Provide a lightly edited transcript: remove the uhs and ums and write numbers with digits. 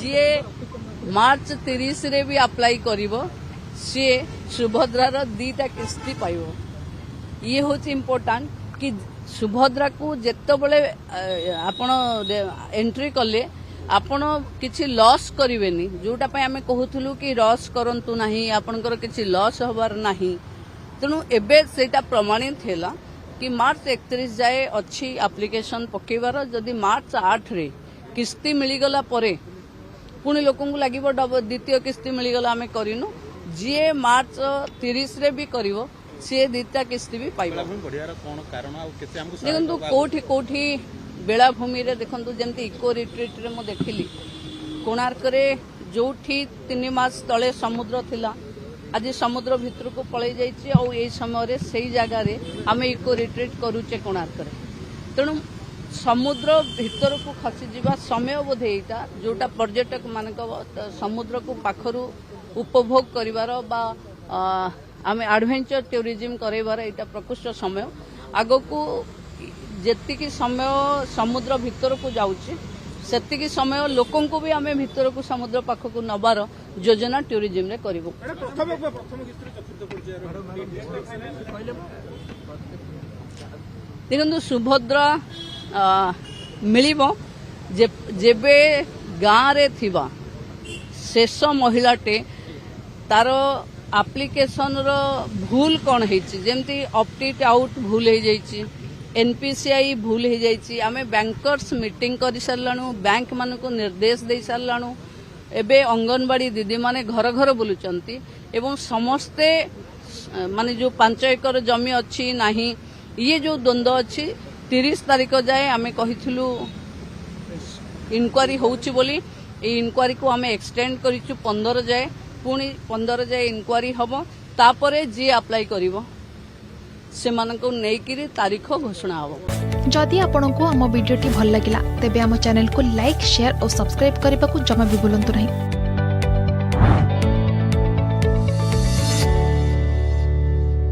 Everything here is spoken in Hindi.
जी मार्च 30 रे भी अप्लाई करिवो सी सुभद्रार 2टा किस्ती पाइबो। ये हूँ इम्पोर्टाट कि सुभद्रा को जितेबले आपण एंट्री कले आपण किसी लॉस करेनि जोटा आम कहूलु कि लॉस करंतु नाही आपणकर किसी लॉस हबार नाही। तेणु एबे सेटा प्रमाणित हैला कि मार्च 31 जाए अच्छी एप्लिकेशन पकेबार जदि मार्च 8 रे किस्ती मिलगला परे पुणी लोक लगे द्वितीय किस्ती मिलगला आम करूँ जी मार्च 30 रे भी करिवो सी 2टा किस्ती भी पाइबो। देखो कोठी कोठी बेलाभूमि रे देखंतु जेमती इको रिट्रीट रे मो देखिली कोणार्क रे जोठी 3 मास तले समुद्र थिला आज समुद्र भितर को पड़े जाइए और ये समय से जगार आम इको रिट्रीट करुचे कोणार्क रे। तेणु समुद्र भितर को खसीजा समय बोधे यहाँ जोटा पर्यटक मान समुद्र को पाखरु उपभोग करिवार बा आम एडवेंचर टूरिज्म करवार यहाँ प्रकृष्ट समय आग को जेतिकी समय समुद्र भितर को जाऊँचे सेतिकी समय लोकों को भी आम भितर को समुद्र पाख को नबार योजना टूरिज्म रे करिवो। देखो सुभद्रा मिलिबो जेबे गाँव रे थिबा शेष महिलाटे तार एप्लिकेशन रो भूल कौन होती ऑप्ट आउट भूल हो जाइए एनपीसीआई भूल हो जाइए आम बैंकर्स मीटिंग कर सारू बैंक मान को निर्देश दे सारू एबे अंगनवाड़ी दीदी माने घर घर बुलुचंती एवं समस्ते माने जो 5 एकर जमी अच्छी नाही ये जो द्वंद्व अच्छी 30 तारीख जाए आम कहिथिलु इनक्वारी होउची बोली ए इनक्वारी को आम एक्सटेंड करिचु 15 जाए पुणी 15 जाए इनक्वारी हम तापरे जी अप्लाई करिवो से मानको नेकिरी तारीख घोषणा हम। जदि आपंक आम भिडी भल लगा तेब आम चैनल को लाइक शेयर और सब्सक्राइब करने को जमा भी भूलु नहीं।